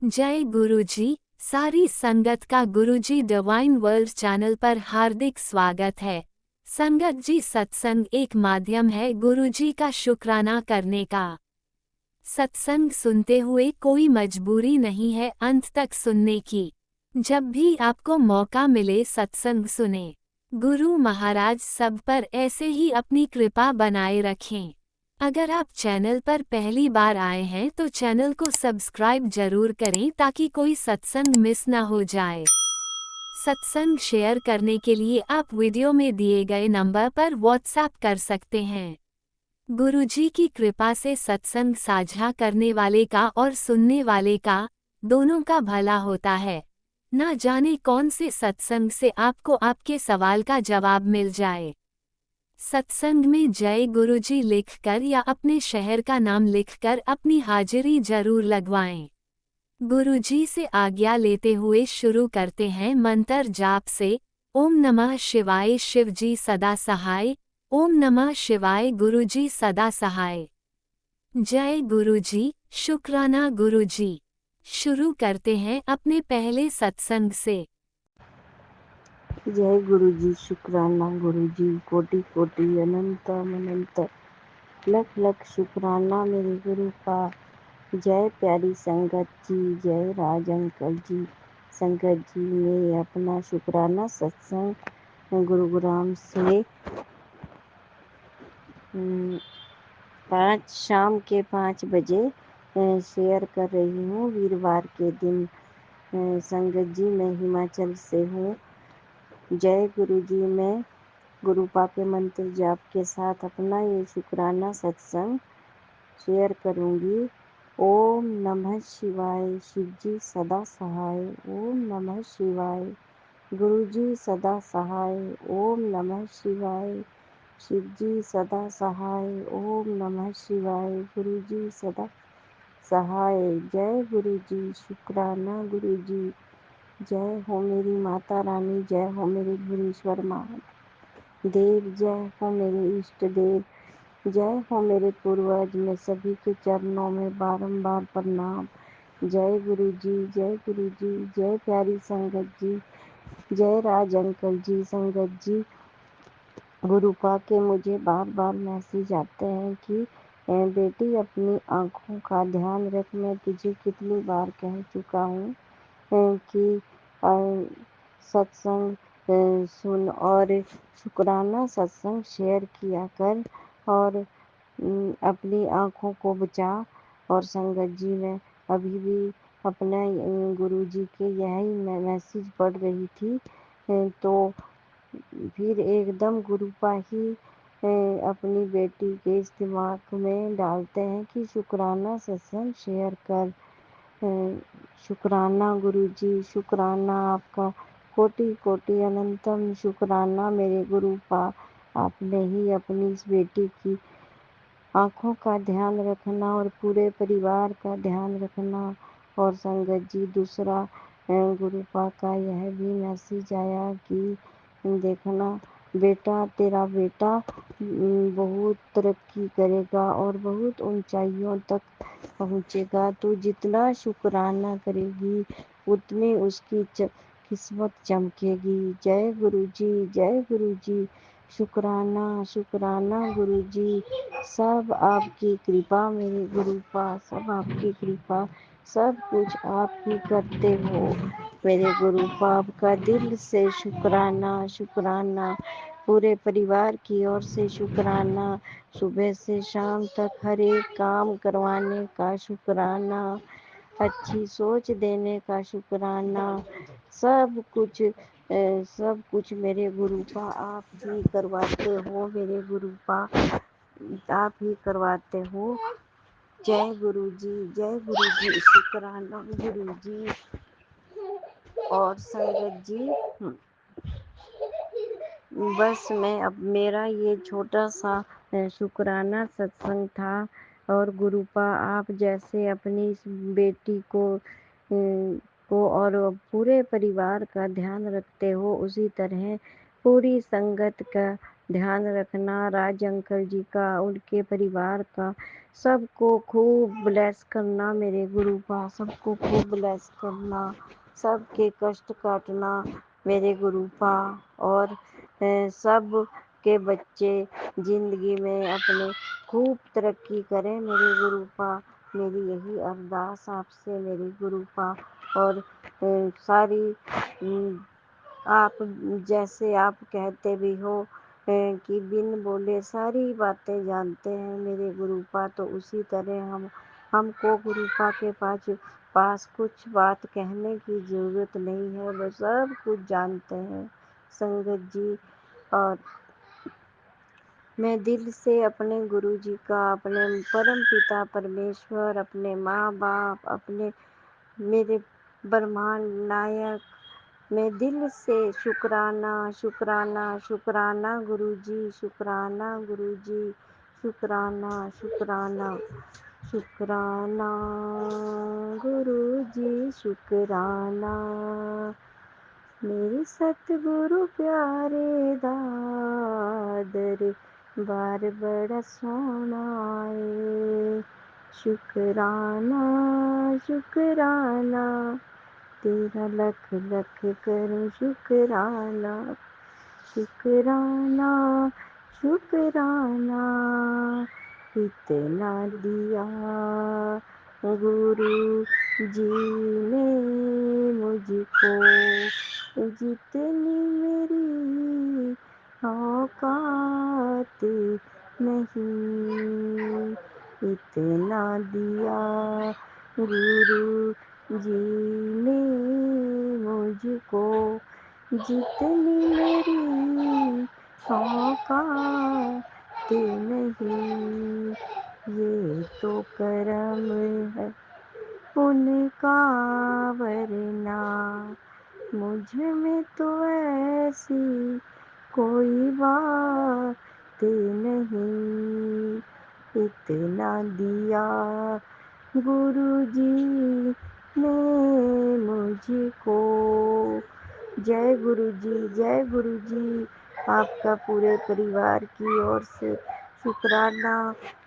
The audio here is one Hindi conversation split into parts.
जय गुरुजी। सारी संगत का गुरुजी डिवाइन वर्ल्ड चैनल पर हार्दिक स्वागत है। संगत जी, सत्संग एक माध्यम है गुरुजी का शुक्राना करने का। सत्संग सुनते हुए कोई मजबूरी नहीं है अंत तक सुनने की। जब भी आपको मौका मिले सत्संग सुने। गुरु महाराज सब पर ऐसे ही अपनी कृपा बनाए रखें। अगर आप चैनल पर पहली बार आए हैं तो चैनल को सब्सक्राइब जरूर करें ताकि कोई सत्संग मिस ना हो जाए। सत्संग शेयर करने के लिए आप वीडियो में दिए गए नंबर पर व्हाट्सएप कर सकते हैं। गुरुजी की कृपा से सत्संग साझा करने वाले का और सुनने वाले का दोनों का भला होता है। ना जाने कौन से सत्संग से आपको आपके सवाल का जवाब मिल जाए। सत्संग में जय गुरुजी लिखकर या अपने शहर का नाम लिखकर अपनी हाजिरी जरूर लगवाएं। गुरुजी से आज्ञा लेते हुए शुरू करते हैं मंत्र जाप से। ओम नमः शिवाय शिवजी सदा सहाय। ओम नमः शिवाय गुरुजी सदा सहाय। जय गुरुजी, शुक्राना गुरुजी। शुरू करते हैं अपने पहले सत्संग से। जय गुरुजी, शुक्राना गुरुजी, कोटि कोटि अनंत अनंत लख लख शुक्राना मेरे गुरु का। जय प्यारी संगत जी, जय राज अंकल जी। संगत जी, मैं अपना शुक्राना सत्संग गुरुग्राम से 5 शाम के 5 बजे शेयर कर रही हूँ। वीरवार के दिन संगत जी, मैं हिमाचल से हूँ। जय गुरुजी, मैं गुरुपा के मंत्र जाप के साथ अपना ये शुक्राना सत्संग शेयर करूंगी। ओम नमः शिवाय शिवजी सदा सहाय। ओम नमः शिवाय गुरुजी सदा सहाय। ओम नमः शिवाय शिवजी सदा सहाय। ओम नमः शिवाय गुरुजी सदा सहाय। जय गुरुजी, शुक्राना गुरुजी। जय हो मेरी माता रानी, जय हो मेरे गुरुश्वर महादेव, जय हो मेरे इष्ट देव, जय हो मेरे पूर्वज। मैं सभी के चरणों में बारंबार प्रणाम। जय गुरु जी, जय गुरु जी, जय प्यारी संगत जी, जय राज अंकल जी। संगत जी, गुरुपा के मुझे बार बार मैसेज आते हैं कि बेटी अपनी आँखों का ध्यान रख। मैं तुझे कितनी बार कह चुका हूँ कि सत्संग सुन और शुक्राना सत्संग शेयर किया कर और अपनी आँखों को बचा। और संगत जी, मैं अभी भी अपने गुरु जी के यही मैं मैसेज पढ़ रही थी तो फिर एकदम गुरुपा ही अपनी बेटी के इस दिमाग में डालते हैं कि शुक्राना सत्संग शेयर कर। शुक्राना गुरुजी, शुक्राना आपका कोटि कोटि अनंतम शुक्राना मेरे गुरुपा। आपने ही अपनी इस बेटी की आँखों का ध्यान रखना और पूरे परिवार का ध्यान रखना। और संगत जी, दूसरा गुरुपा का यह भी मैसेज आया कि देखना बेटा, तेरा बेटा बहुत तरक्की करेगा और बहुत ऊंचाइयों तक पहुँचेगा। तो जितना शुक्राना करेगी उतनी उसकी किस्मत चमकेगी। जय गुरुजी, जय गुरुजी, शुक्राना शुक्राना गुरुजी। सब आपकी कृपा मेरे गुरुपा, सब आपकी कृपा, सब कुछ आप ही करते हो मेरे गुरुपा। आपका दिल से शुक्राना शुक्राना, पूरे परिवार की ओर से शुक्राना, सुबह से शाम तक हर एक काम करवाने का शुक्राना, अच्छी सोच देने का शुक्राना। सब कुछ मेरे गुरुपा आप ही करवाते हो मेरे गुरुपा, आप ही करवाते हो। जय गुरु जी, जय गुरु जी, शुक्राना गुरु जी। और संगत जी, बस मैं अब मेरा ये छोटा सा शुक्राना सत्संग था। और गुरुपा, आप जैसे अपनी इस बेटी को और पूरे परिवार का ध्यान रखते हो, उसी तरह पूरी संगत का ध्यान रखना, राज अंकल जी का, उनके परिवार का, सबको खूब ब्लेस करना मेरे गुरुपा, सबको खूब ब्लेस करना, सबके कष्ट काटना मेरे गुरुपा। और सब के बच्चे जिंदगी में अपने खूब तरक्की करें मेरे गुरुपा। मेरी यही अरदास आपसे मेरे गुरुपा। और सारी आप जैसे आप कहते भी हो कि बिन बोले सारी बातें जानते हैं मेरे गुरुपा, तो उसी तरह हमको गुरुपा के पास कुछ बात कहने की ज़रूरत नहीं है, वो सब कुछ जानते हैं संगत जी। और मैं दिल से अपने गुरु जी का, अपने परम पिता परमेश्वर, अपने माँ बाप, अपने मेरे ब्रह्मांड नायक, मैं दिल से शुक्राना शुक्राना शुक्राना गुरुजी, शुक्राना गुरुजी, शुक्राना शुक्राना शुक्राना गुरुजी, शुक्राना मेरे सतगुरु प्यारे दादर बार बड़ा सोना है। शुक्राना शुक्राना तेरा लख लख करूं शुक्राना, शुक्राना शुक्राना इतना दिया गुरु जी ने मुझको, जितनी मेरी औकात नहीं, इतना दिया गुरु जी ने मुझको, जितनी मेरी औकात नहीं, ये तो करम है उनका, वरना मुझ में तो ऐसी कोई बात नहीं, इतना दिया गुरुजी ने मुझको। जय गुरुजी, जय गुरुजी। आपका पूरे परिवार की ओर से शुक्राना,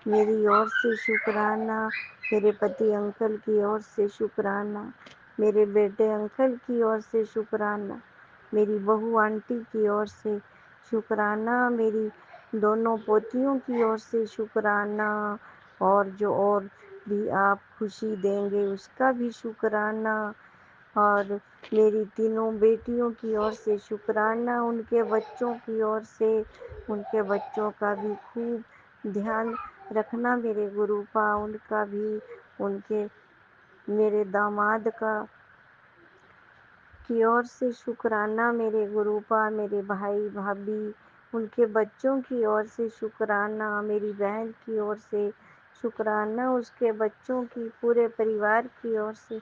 मेरी ओर से शुक्राना, मेरे पति अंकल की ओर से शुक्राना, मेरे बेटे अंकल की ओर से शुक्राना, मेरी बहू आंटी की ओर से शुक्राना, मेरी दोनों पोतियों की ओर से शुक्राना, और जो और भी आप खुशी देंगे उसका भी शुक्राना, और मेरी तीनों बेटियों की ओर से शुक्राना, उनके बच्चों की ओर से, उनके बच्चों का भी खूब ध्यान रखना मेरे गुरुपा, उनका भी, उनके मेरे दामाद का की ओर से शुक्राना मेरे गुरुपा, मेरे भाई भाभी उनके बच्चों की ओर से शुक्राना, मेरी बहन की ओर से शुक्राना, उसके बच्चों की, पूरे परिवार की ओर से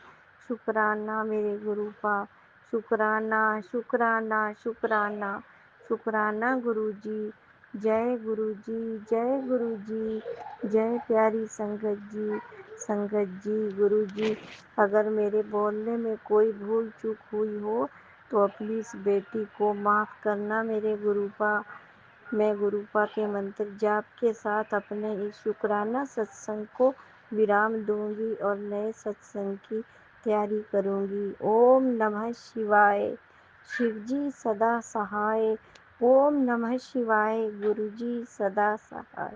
शुक्राना मेरे गुरुपा, शुक्राना शुक्राना शुक्राना शुक्राना गुरुजी। जय गुरुजी, जय गुरुजी, जय प्यारी संगत जी, संगत जी, गुरुजी। अगर मेरे बोलने में कोई भूल चूक हुई हो तो अपनी इस बेटी को माफ़ करना मेरे गुरुपा। मैं गुरुपा के मंत्र जाप के साथ अपने इस शुक्राना सत्संग को विराम दूंगी और नए सत्संग की तैयारी करूंगी। ओम नमः शिवाय। शिवजी सदा सहाय। ओम नमः शिवाय। गुरुजी सदा सहाय।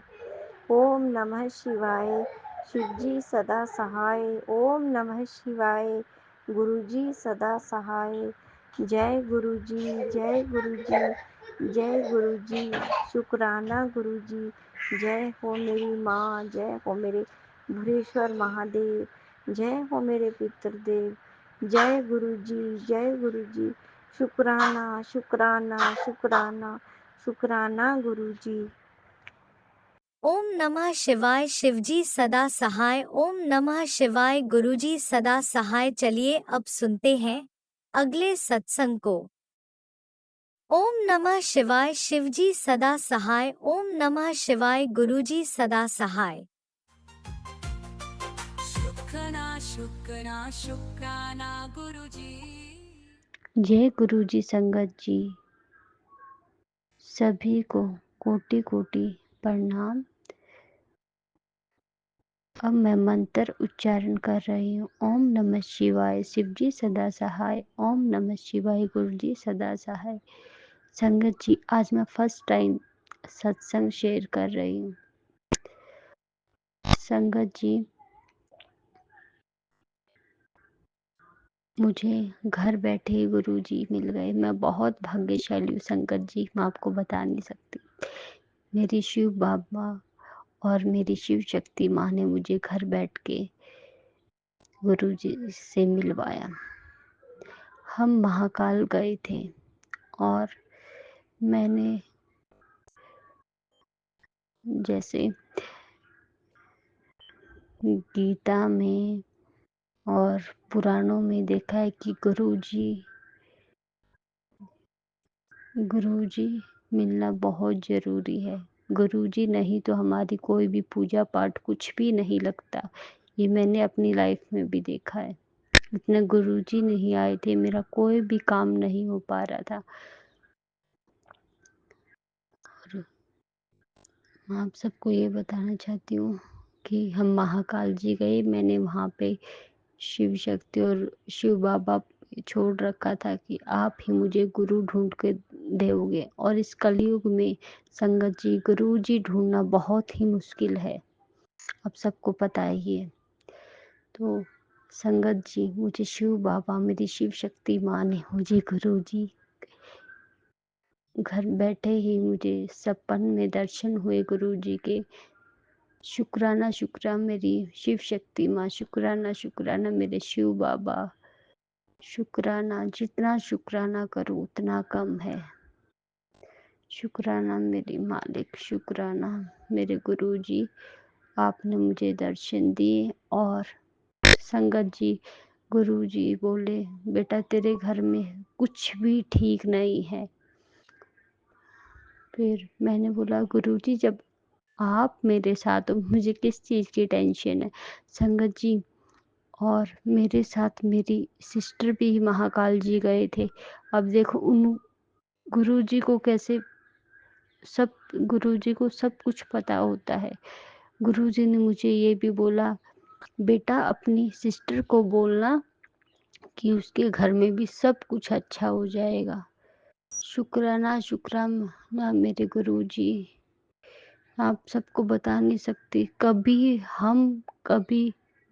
ओम नमः शिवाय। शिवजी सदा सहाय। ओम नमः शिवाय। गुरुजी सदा सहाय। जय गुरुजी, जय गुरुजी, जय गुरुजी। शुक्राना गुरुजी। जय हो मेरी माँ, जय हो मेरे भुरेश्वर महादेव, जय हो मेरे पितृदेव। जय गुरुजी, जय गुरुजी। शुक्राना शुक्राना शुक्राना शुक्राना गुरुजी। ओम नमः शिवाय। शिवजी सदा सहाय। ओम नमः शिवाय। गुरुजी सदा सहाय। चलिए अब सुनते हैं अगले सत्संग को। ओम नमः शिवाय। शिवजी सदा सहाय। ओम नमः शिवाय। गुरुजी सदा सहाय। शुक्राना शुक्राना शुक्राना गुरुजी। जय गुरुजी संगत जी। सभी को कोटि कोटि प्रणाम। अब मैं मंत्र उच्चारण कर रही हूँ। ओम नमः शिवाय, शिव जी सदा सहाय। ओम नमः शिवाय, गुरु जी सदा सहाय। संगत जी, आज मैं फर्स्ट टाइम सत्संग शेयर कर रही हूँ। संगत जी, मुझे घर बैठे ही गुरु जी मिल गए। मैं बहुत भाग्यशाली हूँ संगत जी, मैं आपको बता नहीं सकती। मेरी शिव बाबा और मेरी शिव शक्ति माँ ने मुझे घर बैठ के गुरु जी से मिलवाया। हम महाकाल गए थे और मैंने जैसे गीता में और पुराणों में देखा है कि गुरुजी मिलना बहुत ज़रूरी है। गुरुजी नहीं तो हमारी कोई भी पूजा पाठ कुछ भी नहीं लगता। ये मैंने अपनी लाइफ में भी देखा है। इतने गुरुजी नहीं आए थे, मेरा कोई भी काम नहीं हो पा रहा था। और मैं आप सबको ये बताना चाहती हूँ कि हम महाकाल जी गए। मैंने वहाँ पे शिव शक्ति और शिव बाबा छोड़ रखा था कि आप ही मुझे गुरु ढूंढ के दोगे। और इस कलयुग में संगत जी, गुरु जी ढूंढना बहुत ही मुश्किल है, अब सबको पता ही है। तो संगत जी, मुझे शिव बाबा, मेरी शिव शक्ति माँ ने मुझे गुरु जी घर बैठे ही मुझे सपन में दर्शन हुए गुरु जी के। शुक्राना शुक्राना मेरी शिव शक्ति माँ, शुक्राना शुक्राना मेरे शिव बाबा, शुक्राना। जितना शुक्राना करूँ उतना कम है। शुक्राना मेरी मालिक, शुक्राना मेरे गुरुजी, आपने मुझे दर्शन दिए। और संगत जी, गुरुजी बोले बेटा तेरे घर में कुछ भी ठीक नहीं है। फिर मैंने बोला गुरुजी जब आप मेरे साथ हो मुझे किस चीज़ की टेंशन है। संगत जी, और मेरे साथ मेरी सिस्टर भी महाकाल जी गए थे। अब देखो उन गुरुजी को कैसे सब गुरुजी को सब कुछ पता होता है। गुरुजी ने मुझे ये भी बोला बेटा अपनी सिस्टर को बोलना कि उसके घर में भी सब कुछ अच्छा हो जाएगा। शुक्राना शुक्राना मेरे गुरुजी, आप सबको बता नहीं सकती। कभी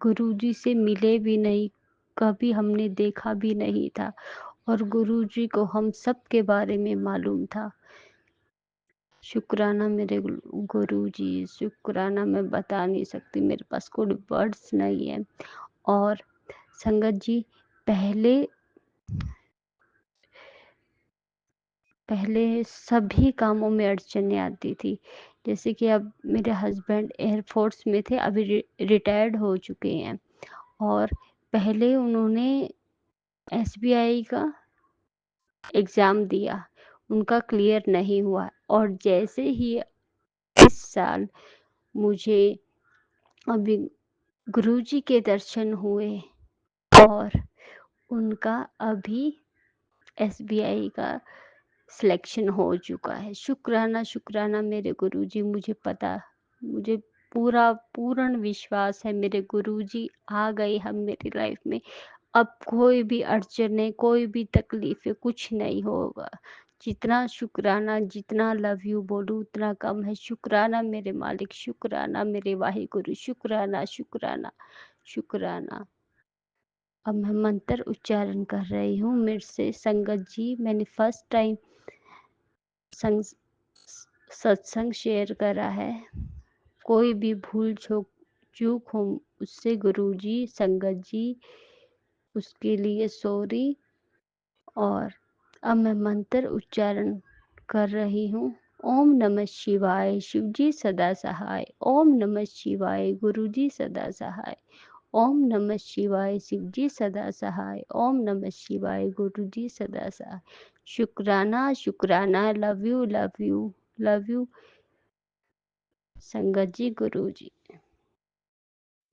गुरुजी से मिले भी नहीं, कभी हमने देखा भी नहीं था, और गुरुजी को हम सब के बारे में मालूम था। शुक्राना मेरे गुरुजी, शुक्राना मैं बता नहीं सकती, मेरे पास कोई वर्ड्स नहीं है। और संगत जी, पहले पहले सभी कामों में अड़चनें आती थी। जैसे कि अब मेरे हस्बैंड एयरफोर्स में थे, अभी रिटायर्ड हो चुके हैं। और पहले उन्होंने एसबीआई का एग्ज़ाम दिया, उनका क्लियर नहीं हुआ। और जैसे ही इस साल मुझे अभी गुरुजी के दर्शन हुए और उनका अभी एसबीआई का सिलेक्शन हो चुका है। शुक्राना शुक्राना मेरे गुरुजी, मुझे पूरा पूर्ण विश्वास है मेरे गुरुजी आ गए हम मेरी लाइफ में। अब कोई भी अड़चने, कोई भी तकलीफें कुछ नहीं होगा। जितना शुक्राना, जितना लव यू बोलूँ उतना कम है। शुक्राना मेरे मालिक, शुक्राना मेरे वाहिगुरु, शुक्राना शुक्राना शुक्राना। अब मैं मंत्र उच्चारण कर रही हूँ मेरे से। संगत जी, मैंने फर्स्ट टाइम सत्संग शेयर करा है। कोई भी भूल चूक हो उससे गुरुजी, संगत जी, उसके लिए सॉरी। और अब मैं मंत्र उच्चारण कर रही हूँ। ओम नमः शिवाय, शिव जी सदा सहाय। ओम नमः शिवाय, गुरु जी सदा सहाय। ओम नमः शिवाय, शिव जी सदा सहाय। ओम नमः शिवाय, गुरु जी सदा सहाय। शुक्राना शुक्राना, love you love you love you संगत जी, गुरु जी।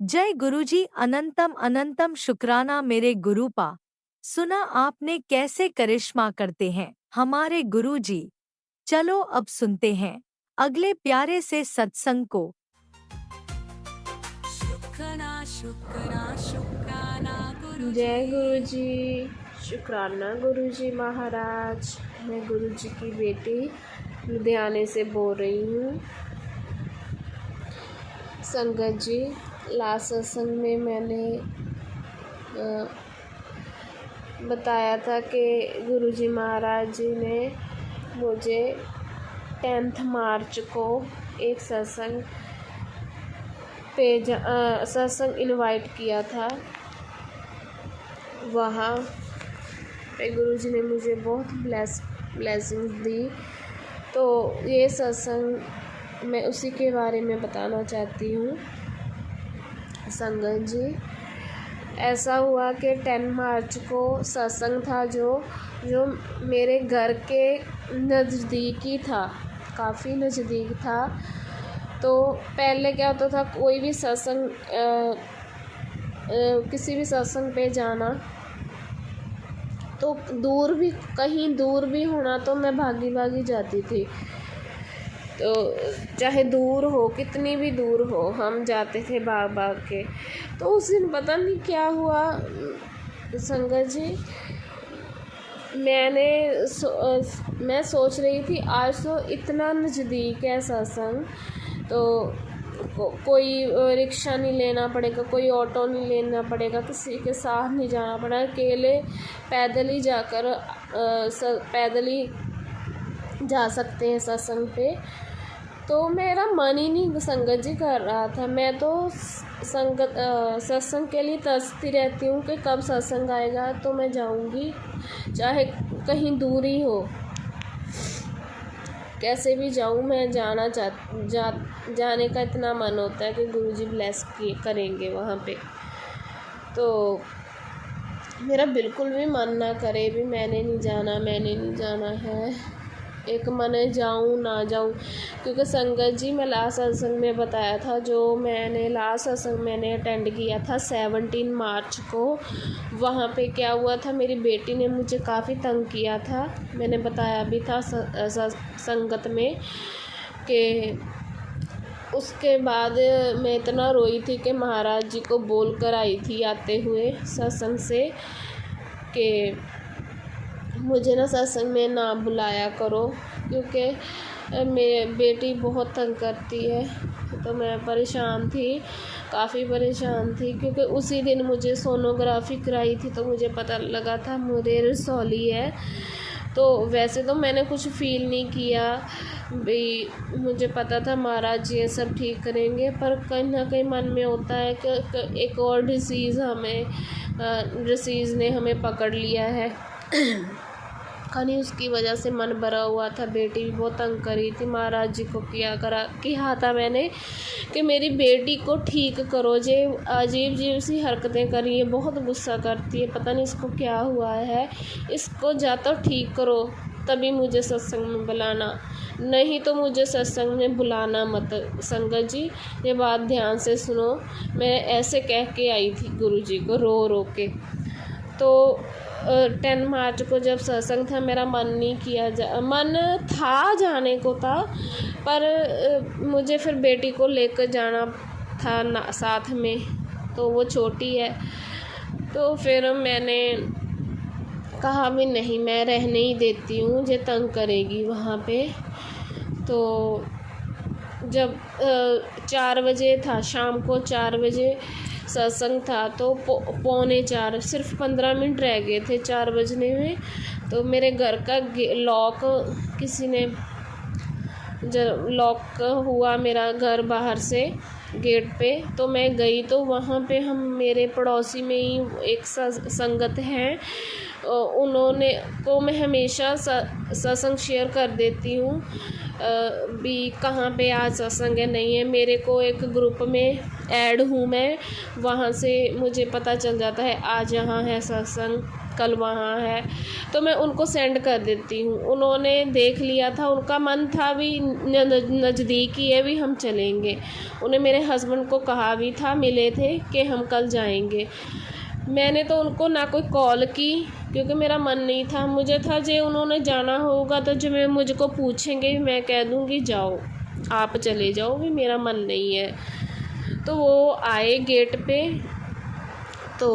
जय गुरुजी, अनंतम अनंतम शुक्राना मेरे गुरुपा। सुना आपने कैसे करिश्मा करते हैं हमारे गुरुजी। चलो अब सुनते हैं अगले प्यारे से सत्संग को। जय गुरु जी, शुक्राना गुरु जी महाराज। मैं गुरु जी की बेटी लुधियाने से बोल रही हूँ। संगत जी, लास्ट सत्संग में मैंने बताया था कि गुरु जी महाराज जी ने मुझे 10 मार्च को एक सत्संग इनवाइट किया था। वहाँ पे गुरु जी ने मुझे बहुत ब्लेसिंग्स दी। तो ये सत्संग मैं उसी के बारे में बताना चाहती हूँ। संगत जी, ऐसा हुआ कि 10 मार्च को सत्संग था जो मेरे घर के नज़दीक ही था, काफ़ी नज़दीक था। तो पहले क्या होता था, कोई भी सत्संग किसी भी सत्संग पे जाना तो कहीं दूर भी होना तो मैं भागी जाती थी। तो चाहे दूर हो, कितनी भी दूर हो, हम जाते थे भाग के। तो उस दिन पता नहीं क्या हुआ संगत जी, मैं सोच रही थी आज तो इतना नज़दीक है सत्संग, तो कोई रिक्शा नहीं लेना पड़ेगा, कोई ऑटो नहीं लेना पड़ेगा, किसी के साथ नहीं जाना पड़ेगा, अकेले पैदल ही जा सकते हैं सत्संग पे। तो मेरा मन ही नहीं संगत जी कर रहा था। मैं तो सत्संग के लिए तरसती रहती हूँ कि कब सत्संग आएगा तो मैं जाऊँगी, चाहे कहीं दूरी हो, कैसे भी जाऊँ, मैं जाने का इतना मन होता है कि गुरुजी ब्लेस करेंगे वहाँ पे। तो मेरा बिल्कुल भी मन ना करे भी मैंने नहीं जाना है, एक मन है जाऊँ ना जाऊँ। क्योंकि संगत जी, मैं लास्ट सत्संग में बताया था, जो लास्ट सत्संग मैंने अटेंड किया था 17 मार्च को। वहाँ पे क्या हुआ था, मेरी बेटी ने मुझे काफ़ी तंग किया था। मैंने बताया भी था संगत में कि उसके बाद मैं इतना रोई थी कि महाराज जी को बोल कर आई थी आते हुए सत्संग से कि मुझे ना सत्संग में ना बुलाया करो, क्योंकि मेरी बेटी बहुत तंग करती है। तो मैं परेशान थी, काफ़ी परेशान थी, क्योंकि उसी दिन मुझे सोनोग्राफी कराई थी तो मुझे पता लगा था मुझे रसौली है। तो वैसे तो मैंने कुछ फील नहीं किया भी, मुझे पता था महाराज जी ये सब ठीक करेंगे, पर कहीं ना कहीं मन में होता है कि एक और डिसीज़ ने हमें पकड़ लिया है। खाली उसकी वजह से मन भरा हुआ था। बेटी भी बहुत तंग करी थी। महाराज जी को किया था मैंने कि मेरी बेटी को ठीक करो, जे अजीब सी हरकतें करी है, बहुत गुस्सा करती है, पता नहीं इसको क्या हुआ है, इसको जा तो ठीक करो, तभी मुझे सत्संग में बुलाना, नहीं तो मुझे सत्संग में बुलाना मत। संगत जी, ये बात ध्यान से सुनो। मैं ऐसे कह के आई थी गुरु जी को रो के। तो 10 मार्च को जब सत्संग था, मेरा मन था जाने को था, पर मुझे फिर बेटी को लेकर जाना था साथ में, तो वो छोटी है। तो फिर मैंने कहा भी नहीं, मैं रहने ही देती हूँ, मुझे तंग करेगी वहाँ पे। तो जब 4 बजे था, शाम को 4 बजे सत्संग था, तो 3:45 सिर्फ 15 मिनट रह गए थे 4 बजने में। तो मेरे घर का लॉक किसी ने लॉक हुआ, मेरा घर बाहर से गेट पे। तो मैं गई, तो वहाँ पे मेरे पड़ोसी में ही एक संगत हैं, उन्होंने को मैं हमेशा सत्संग शेयर कर देती हूँ भी कहाँ पे आज सत्संग है नहीं है। मेरे को एक ग्रुप में ऐड हूँ मैं, वहाँ से मुझे पता चल जाता है आज यहाँ है सत्संग, कल वहाँ है, तो मैं उनको सेंड कर देती हूँ। उन्होंने देख लिया था, उनका मन था भी नज़दीक ही है भी, हम चलेंगे। उन्हें मेरे हस्बैंड को कहा भी था, मिले थे कि हम कल जाएंगे। मैंने तो उनको ना कोई कॉल की क्योंकि मेरा मन नहीं था। मुझे था जो उन्होंने जाना होगा तो जो मैं मुझको पूछेंगे मैं कह दूँगी जाओ, आप चले जाओ, भी मेरा मन नहीं है। तो वो आए गेट पे तो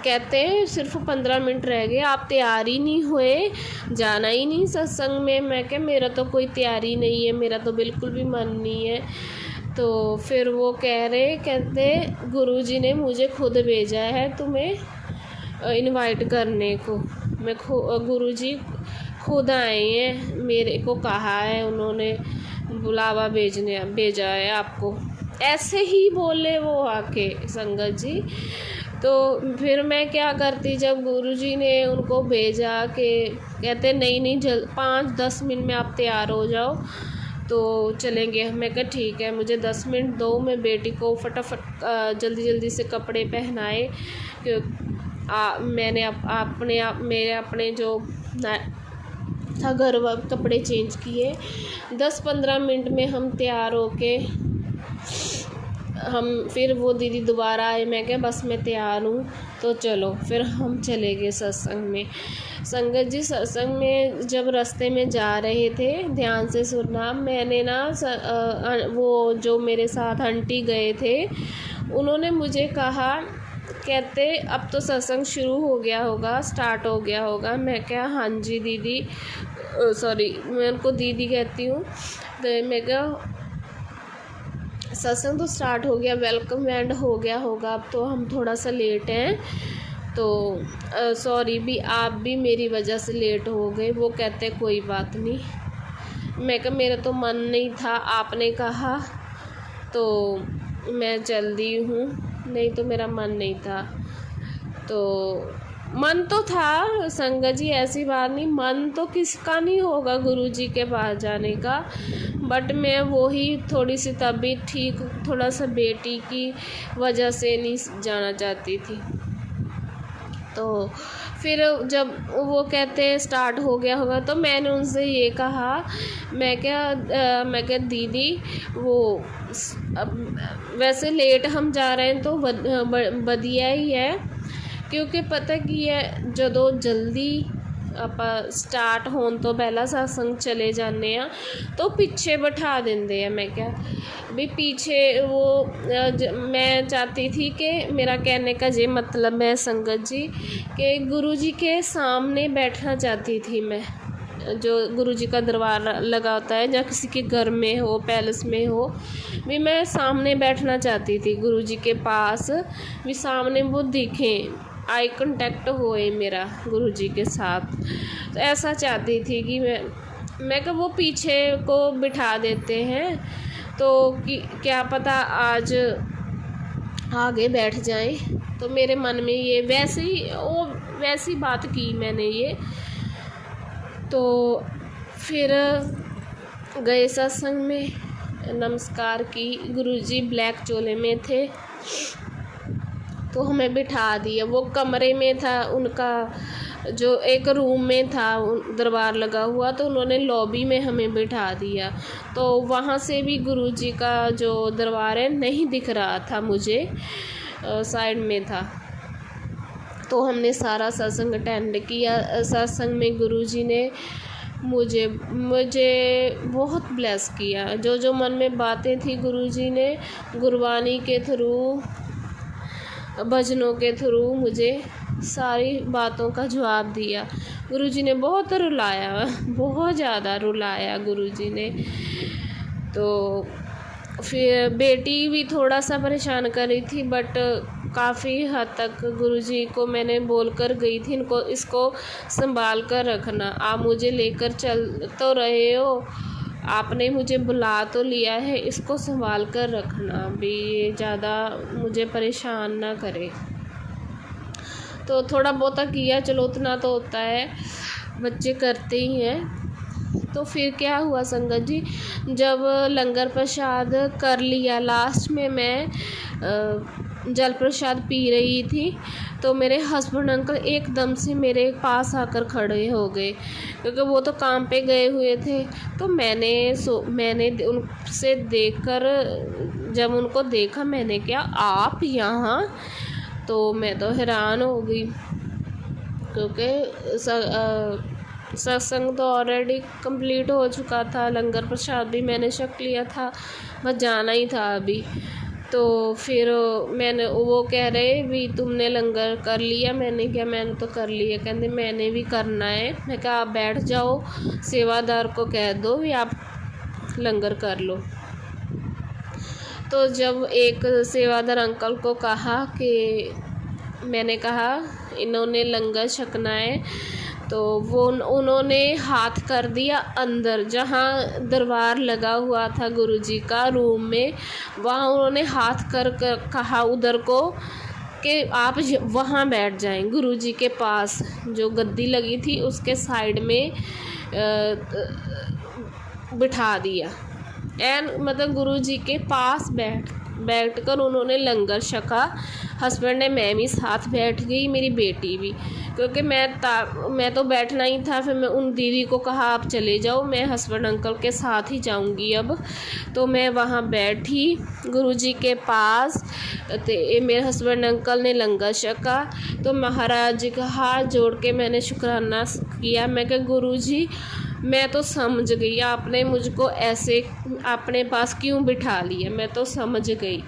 कहते हैं सिर्फ 15 मिनट रह गए, आप तैयार ही नहीं हुए, जाना ही नहीं सत्संग में। मैं क्या मेरा तो कोई तैयारी नहीं है, मेरा तो बिल्कुल भी मन नहीं है। तो फिर वो कहते गुरुजी ने मुझे खुद भेजा है तुम्हें इनवाइट करने को। गुरुजी खुद आए हैं, मेरे को कहा है उन्होंने, बुलावा भेजा है आपको, ऐसे ही बोले वो आके संगत जी। तो फिर मैं क्या करती, जब गुरुजी ने उनको भेजा कि कहते नहीं 5-10 मिनट में आप तैयार हो जाओ तो चलेंगे। मैं कहा ठीक है, मुझे 10 मिनट दो, मैं बेटी को फटाफट जल्दी से कपड़े पहनाए कि मैंने मेरे अपने जो था घर कपड़े चेंज किए। 10-15 मिनट में हम तैयार होके फिर वो दीदी दोबारा आए। मैं क्या बस मैं तैयार हूँ तो चलो, फिर हम चले गए सत्संग में। संगत जी सत्संग में जब रास्ते में जा रहे थे, ध्यान से सुनना, मैंने ना वो जो मेरे साथ आंटी गए थे उन्होंने मुझे कहा, कहते अब तो सत्संग शुरू हो गया होगा, स्टार्ट हो गया होगा। मैं क्या हाँ जी दीदी, सॉरी मैं उनको दीदी कहती हूँ। तो मैं क्या सत्संग तो स्टार्ट हो गया, वेलकम एंड हो गया होगा, अब तो हम थोड़ा सा लेट हैं, तो सॉरी भी, आप भी मेरी वजह से लेट हो गए। वो कहते कोई बात नहीं। मैं कहा मेरा तो मन नहीं था, आपने कहा तो मैं चल दी हूँ, नहीं तो मेरा मन नहीं था। तो मन तो था संगत जी, ऐसी बात नहीं, मन तो किसका नहीं होगा गुरुजी के पास जाने का, बट मैं वो ही थोड़ी सी तबीयत ठीक, थोड़ा सा बेटी की वजह से नहीं जाना चाहती थी। तो फिर जब वो कहते स्टार्ट हो गया होगा तो मैंने उनसे ये कहा, मैं क्या दीदी वो वैसे लेट हम जा रहे हैं तो बढ़िया ही है, क्योंकि पता कि है ਜਦੋਂ जल्दी ਆਪਾਂ स्टार्ट होने तो पहला सत्संग चले जाने आ तो पीछे बिठा देंगे हैं। मैं क्या भी पीछे वो मैं चाहती थी कि मेरा कहने का ये मतलब है संगत जी कि गुरुजी के सामने बैठना चाहती थी मैं, जो गुरुजी का दरबार लगा होता है या किसी के घर में हो, पैलेस में हो, भी मैं सामने बैठना चाहती थी गुरुजी के पास, भी सामने वो दिखें, आई कांटेक्ट होए मेरा गुरुजी के साथ। तो ऐसा चाहती थी कि मैं कहा वो पीछे को बिठा देते हैं तो क्या पता आज आगे बैठ जाए। तो मेरे मन में ये वैसी बात की मैंने ये। तो फिर गए सत्संग में, नमस्कार की, गुरुजी ब्लैक चोले में थे तो हमें बिठा दिया। वो कमरे में था उनका, जो एक रूम में था दरबार लगा हुआ, तो उन्होंने लॉबी में हमें बिठा दिया। तो वहाँ से भी गुरुजी का जो दरबार है नहीं दिख रहा था मुझे, साइड में था। तो हमने सारा सत्संग अटेंड किया। सत्संग में गुरुजी ने मुझे बहुत ब्लेस किया। जो मन में बातें थी गुरुजी ने गुरबानी के थ्रू, भजनों के थ्रू मुझे सारी बातों का जवाब दिया। गुरुजी ने बहुत रुलाया, बहुत ज़्यादा रुलाया गुरुजी ने। तो फिर बेटी भी थोड़ा सा परेशान कर रही थी, बट काफ़ी हद तक गुरुजी को मैंने बोल कर गई थी, इसको संभाल कर रखना, आप मुझे लेकर चल तो रहे हो, आपने मुझे बुला तो लिया है, इसको संभाल कर रखना भी, ये ज़्यादा मुझे परेशान ना करे। तो थोड़ा बहुत किया, चलो उतना तो होता है, बच्चे करते ही हैं। तो फिर क्या हुआ संगत जी, जब लंगर प्रसाद कर लिया, लास्ट में मैं जल प्रसाद पी रही थी तो मेरे हस्बैंड अंकल एकदम से मेरे पास आकर खड़े हो गए, क्योंकि वो तो काम पे गए हुए थे। तो मैंने उनसे देखकर, जब उनको देखा, मैंने क्या आप यहाँ, तो मैं तो हैरान हो गई। क्योंकि सत्संग तो ऑलरेडी कंप्लीट हो चुका था, लंगर प्रसाद भी मैंने छक लिया था, बस जाना ही था अभी। तो फिर मैंने वो कह रहे भी तुमने लंगर कर लिया, मैंने क्या मैंने तो कर लिया, कहते मैंने भी करना है। मैं कहा आप बैठ जाओ, सेवादार को कह दो भी आप लंगर कर लो। तो जब एक सेवादार अंकल को कहा कि मैंने कहा इन्होंने लंगर छकना है, तो वो उन्होंने हाथ कर दिया अंदर, जहाँ दरबार लगा हुआ था गुरुजी का रूम में, वहाँ उन्होंने हाथ कर कहा उधर को कि आप वहाँ बैठ जाएं, गुरुजी के पास जो गद्दी लगी थी उसके साइड में बिठा दिया। मतलब गुरुजी के पास बैठकर उन्होंने लंगर छका। हस्बैंड ने, मैं भी साथ बैठ गई, मेरी बेटी भी, क्योंकि मैं तो बैठना ही था। फिर मैं उन दीदी को कहा आप चले जाओ, मैं हस्बैंड अंकल के साथ ही जाऊंगी अब। तो मैं वहाँ बैठी गुरुजी के पास, तो मेरे हस्बैंड अंकल ने लंगर छका। तो महाराज जी का हाथ जोड़ के मैंने शुक्राना किया। मैं कहा गुरुजी मैं तो समझ गई, आपने मुझको ऐसे अपने पास क्यों बिठा लिया, मैं तो समझ गई।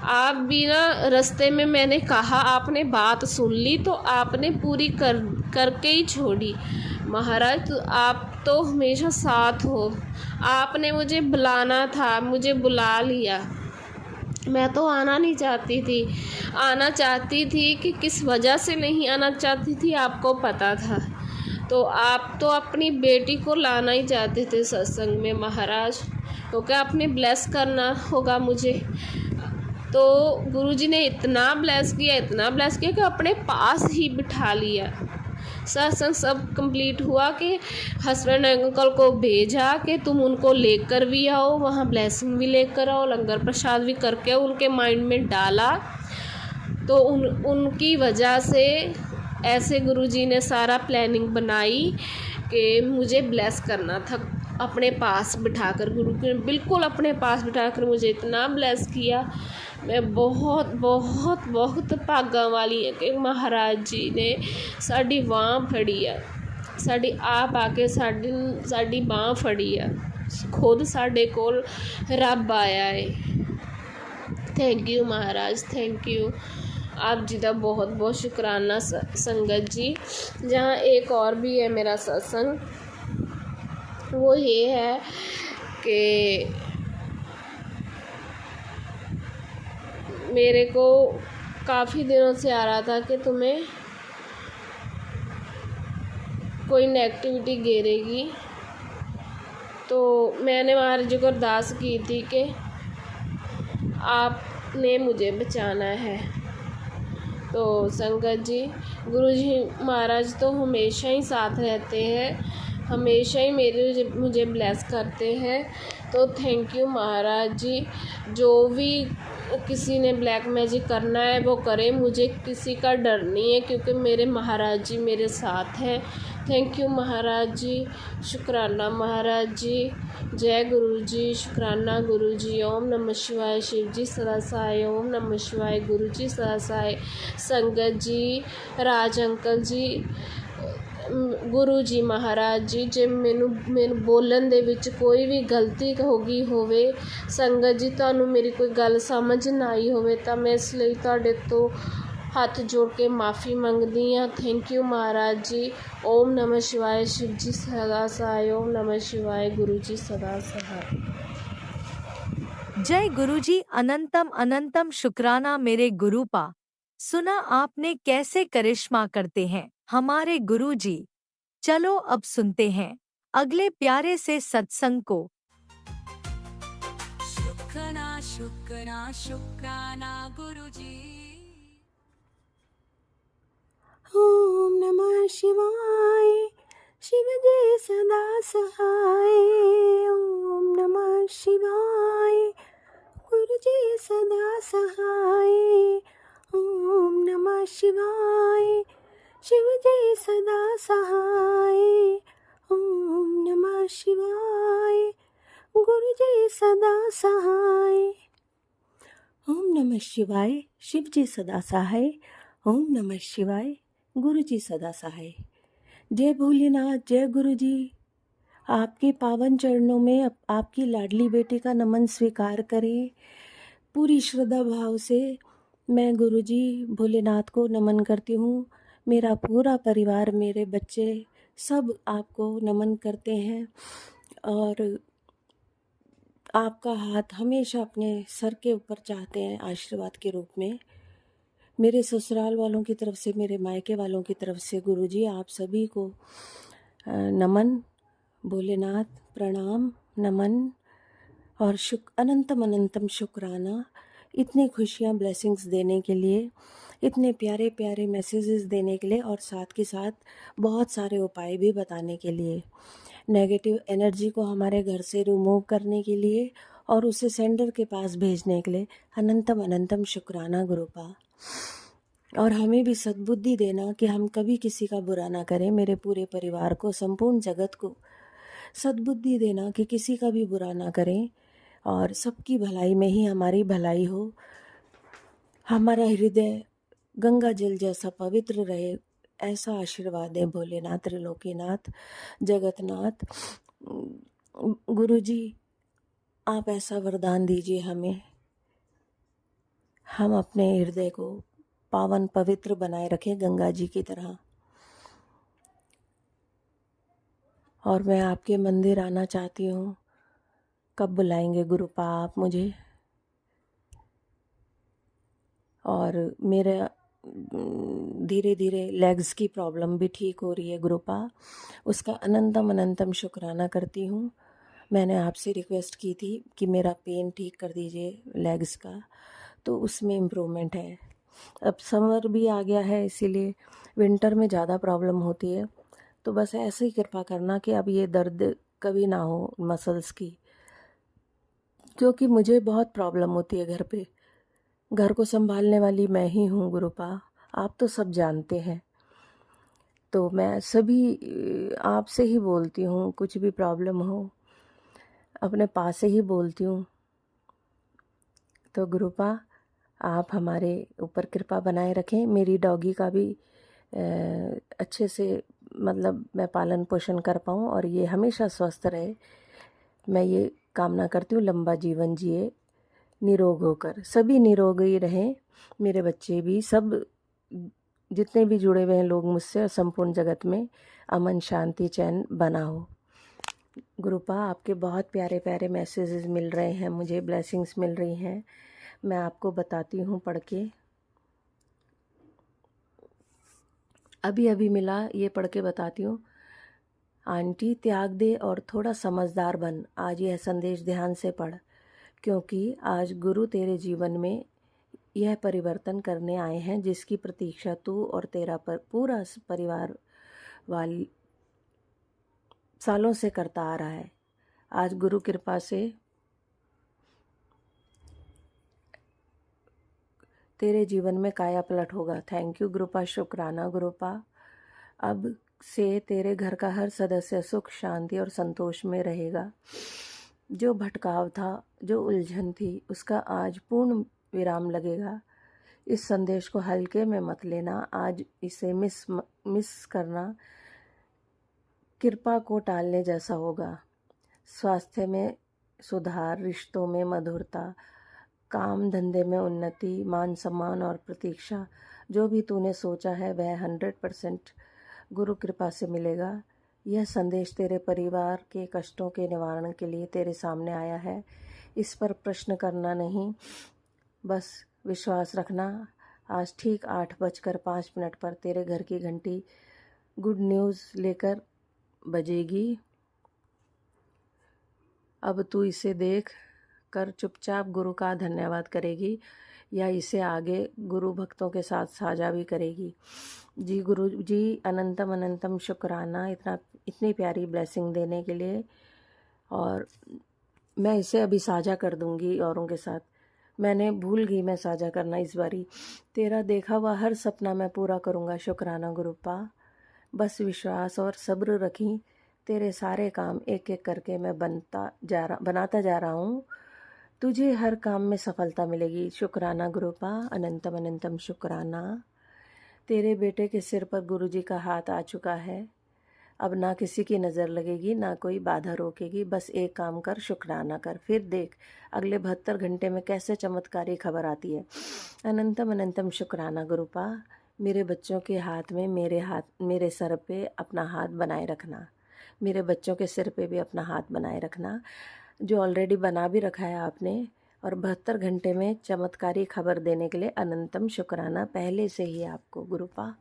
आप भी ना रास्ते में मैंने कहा आपने बात सुन ली तो आपने पूरी करके ही छोड़ी। महाराज तो आप तो हमेशा साथ हो, आपने मुझे बुलाना था, मुझे बुला लिया। मैं तो आना नहीं चाहती थी, आना चाहती थी कि किस वजह से नहीं आना चाहती थी आपको पता था। तो आप तो अपनी बेटी को लाना ही चाहते थे सत्संग में महाराज, क्योंकि आपने ब्लेस करना होगा मुझे। तो गुरुजी ने इतना ब्लेस किया कि अपने पास ही बिठा लिया। सत्संग सब कंप्लीट हुआ कि हस्बैंड अंकल को भेजा कि तुम उनको लेकर भी आओ, वहाँ ब्लेसिंग भी लेकर आओ, लंगर प्रसाद भी करके आओ, उनके माइंड में डाला। तो उनकी वजह से ऐसे गुरुजी ने सारा प्लानिंग बनाई कि मुझे ब्लेस करना था अपने पास बिठाकर। गुरु ने बिल्कुल अपने पास बिठाकर मुझे इतना ब्लेस किया। मैं बहुत बहुत बहुत भागा वाली है कि महाराज जी ने साड़ी बांह फड़ी है, साड़ी आप आके साड़ी बांह फड़ी है, खुद साडे कोल रब आया है। Thank you Maharaj, thank you. आप जी का बहुत बहुत शुक्राना संगत जी। जहाँ एक और भी है मेरा सत्संग, वो ये है कि मेरे को काफ़ी दिनों से आ रहा था कि तुम्हें कोई नेगेटिविटी घेरेगी। तो मैंने महाराज जी को अरदास की थी कि आपने मुझे बचाना है। तो संगत जी, गुरु जी महाराज तो हमेशा ही साथ रहते हैं, हमेशा ही मुझे ब्लेस करते हैं। तो थैंक यू महाराज जी। जो भी किसी ने ब्लैक मैजिक करना है वो करे, मुझे किसी का डर नहीं है, क्योंकि मेरे महाराज जी मेरे साथ हैं। थैंक यू महाराज जी, शुक्राना महाराज जी। जय गुरु जी, शुक्राना गुरु जी। ओम नमः शिवाय। शिव जी सदा सहाय। ओम नमः शिवाय। गुरु जी सदा सहाय। संगत जी, राज अंकल जी, गुरु जी महाराज जी, जे मैनू बोलन दे विच कोई भी गलती हो गई होवे, संगत जी तुहानू मेरी कोई गल समझ ना आई होवे, तो मैं इसलिए तुहाडे तो हाथ जोड़ के माफ़ी मंगदी हाँ। थैंक यू महाराज जी। ओम नमः शिवाय। शिव जी सदा सहाय। ओम नमः शिवाय। गुरु जी सदा सहाय। जय गुरुजी। अनंतम अनंतम शुक्राना मेरे गुरुपा। सुना आपने कैसे करिश्मा करते हैं हमारे गुरुजी। चलो अब सुनते हैं अगले प्यारे से सत्संग को। शुक्राना शुक्राना शुक्राना गुरुजी। ओम नमः शिवाय। शिव जी सदा सहाय। ओम नमः शिवाय। गुरु जी सदा सहाय। ओम नमः शिवाय। शिव जी सदा सहाय। ओम नमः शिवाय। गुरु जी सदा सहाय। ओम नमः शिवाय। शिव जी सदा सहाय। ओम नमः शिवाय। गुरु जी सदा सहाय। जय भोलेनाथ, जय गुरु जी। आपके पावन चरणों में आपकी लाडली बेटी का नमन स्वीकार करें। पूरी श्रद्धा भाव से मैं गुरु जी भोलेनाथ को नमन करती हूँ। मेरा पूरा परिवार, मेरे बच्चे सब आपको नमन करते हैं और आपका हाथ हमेशा अपने सर के ऊपर चाहते हैं आशीर्वाद के रूप में। मेरे ससुराल वालों की तरफ से, मेरे मायके वालों की तरफ से गुरु जी आप सभी को नमन, भोलेनाथ प्रणाम, नमन और अनंतम अनंतम शुक्राना। इतनी खुशियाँ, ब्लेसिंग्स देने के लिए, इतने प्यारे प्यारे मैसेजेस देने के लिए और साथ के साथ बहुत सारे उपाय भी बताने के लिए, नेगेटिव एनर्जी को हमारे घर से रिमूव करने के लिए और उसे सेंडर के पास भेजने के लिए अनंतम अनंतम शुक्राना गुरुपा। और हमें भी सद्बुद्धि देना कि हम कभी किसी का बुरा ना करें। मेरे पूरे परिवार को, संपूर्ण जगत को सद्बुद्धि देना कि किसी का भी बुरा ना करें और सबकी भलाई में ही हमारी भलाई हो। हमारा हृदय गंगा जल जैसा पवित्र रहे, ऐसा आशीर्वाद है भोलेनाथ, त्रिलोकीनाथ, जगतनाथ। गुरु जी आप ऐसा वरदान दीजिए हमें, हम अपने हृदय को पावन पवित्र बनाए रखें गंगा जी की तरह। और मैं आपके मंदिर आना चाहती हूँ। कब बुलाएंगे गुरुपा आप मुझे? और मेरा धीरे धीरे लेग्स की प्रॉब्लम भी ठीक हो रही है गुरुपा, उसका अनंतम अनंतम शुक्राना करती हूँ। मैंने आपसे रिक्वेस्ट की थी कि मेरा पेन ठीक कर दीजिए लेग्स का, तो उसमें इम्प्रूवमेंट है। अब समर भी आ गया है, इसीलिए विंटर में ज़्यादा प्रॉब्लम होती है। तो बस ऐसे ही कृपा करना कि अब ये दर्द कभी ना हो मसल्स की, क्योंकि मुझे बहुत प्रॉब्लम होती है घर पे। घर को संभालने वाली मैं ही हूँ गुरुपा, आप तो सब जानते हैं। तो मैं सभी आपसे ही बोलती हूँ, कुछ भी प्रॉब्लम हो अपने पास से ही बोलती हूँ। तो गुरुपा आप हमारे ऊपर कृपा बनाए रखें। मेरी डॉगी का भी अच्छे से मतलब मैं पालन पोषण कर पाऊँ और ये हमेशा स्वस्थ रहे। मैं ये कामना करती हूँ, लंबा जीवन जिए, निरोग होकर, सभी निरोगी रहें, मेरे बच्चे भी, सब जितने भी जुड़े हुए हैं लोग मुझसे और संपूर्ण जगत में अमन शांति चैन बना हो। गुरुपा आपके बहुत प्यारे प्यारे मैसेजेस मिल रहे हैं मुझे, ब्लेसिंग्स मिल रही हैं। मैं आपको बताती हूँ पढ़ के, अभी अभी मिला, ये पढ़ के बताती हूँ। आंटी त्याग दे और थोड़ा समझदार बन, आज यह संदेश ध्यान से पढ़, क्योंकि आज गुरु तेरे जीवन में यह परिवर्तन करने आए हैं जिसकी प्रतीक्षा तू और तेरा पूरा परिवार वाली सालों से करता आ रहा है। आज गुरु कृपा से तेरे जीवन में काया पलट होगा। थैंक यू गुरुपा, शुक्राना गुरुपा। अब से तेरे घर का हर सदस्य सुख शांति और संतोष में रहेगा। जो भटकाव था, जो उलझन थी, उसका आज पूर्ण विराम लगेगा। इस संदेश को हल्के में मत लेना, आज इसे मिस करना कृपा को टालने जैसा होगा। स्वास्थ्य में सुधार, रिश्तों में मधुरता, काम धंधे में उन्नति, मान सम्मान और प्रतीक्षा, जो भी तूने सोचा है वह 100% गुरु कृपा से मिलेगा। यह संदेश तेरे परिवार के कष्टों के निवारण के लिए तेरे सामने आया है। इस पर प्रश्न करना नहीं, बस विश्वास रखना। आज ठीक 8:05 पर तेरे घर की घंटी गुड न्यूज़ लेकर बजेगी। अब तू इसे देख कर चुपचाप गुरु का धन्यवाद करेगी या इसे आगे गुरु भक्तों के साथ साझा भी करेगी। जी गुरु जी, अनंतम अनंतम शुक्राना इतनी प्यारी ब्लेसिंग देने के लिए। और मैं इसे अभी साझा कर दूंगी औरों के साथ। मैंने भूल गई मैं साझा करना इस बारी। तेरा देखा हुआ हर सपना मैं पूरा करूँगा, शुक्राना गुरुपा। बस विश्वास और सब्र रखी, तेरे सारे काम एक एक करके मैं बनाता जा रहा हूँ। तुझे हर काम में सफलता मिलेगी। शुक्राना गुरुपा, अनंतम अनंतम शुक्राना। तेरे बेटे के सिर पर गुरुजी का हाथ आ चुका है। अब ना किसी की नज़र लगेगी, ना कोई बाधा रोकेगी। बस एक काम कर, शुक्राना कर, फिर देख अगले 72 घंटे में कैसे चमत्कारी खबर आती है। अनंतम अनंतम शुक्राना गुरुपा। मेरे बच्चों के हाथ में मेरे सर पे अपना हाथ बनाए रखना, मेरे बच्चों के सिर पे भी अपना हाथ बनाए रखना, जो ऑलरेडी बना भी रखा है आपने। और 72 घंटे में चमत्कारी खबर देने के लिए अनंतम शुक्राना पहले से ही आपको गुरुपा।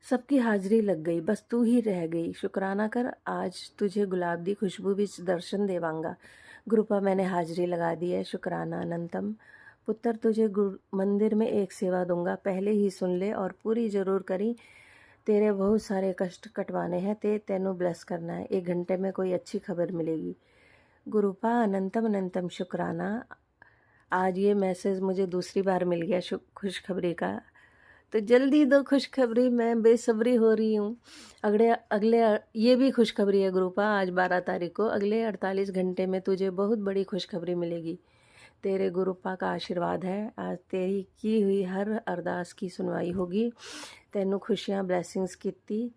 सबकी हाजिरी लग गई, बस तू ही रह गई। शुक्राना कर, आज तुझे गुलाब दी खुशबू विच दर्शन देवांगा। गुरुपा मैंने हाजिरी लगा दी है। शुक्राना अनंतम। पुत्र तुझे मंदिर में एक सेवा दूंगा, पहले ही सुन ले और पूरी जरूर करी। तेरे बहुत सारे कष्ट कटवाने हैं, तेनू ब्लेस करना है। 1 घंटे में कोई अच्छी खबर मिलेगी। गुरुपा अनंतम अनंतम शुक्राना। आज ये मैसेज मुझे दूसरी बार मिल गया खुशखबरी का, तो जल्दी दो खुशखबरी, मैं बेसब्री हो रही हूँ। अगले ये भी खुशखबरी है गुरुपा। आज 12 तारीख को अगले 48 घंटे में तुझे बहुत बड़ी खुशखबरी मिलेगी। तेरे गुरुपा का आशीर्वाद है, आज तेरी की हुई हर अरदास की सुनवाई होगी। तेनू खुशियाँ ब्लेसिंग्स कीती।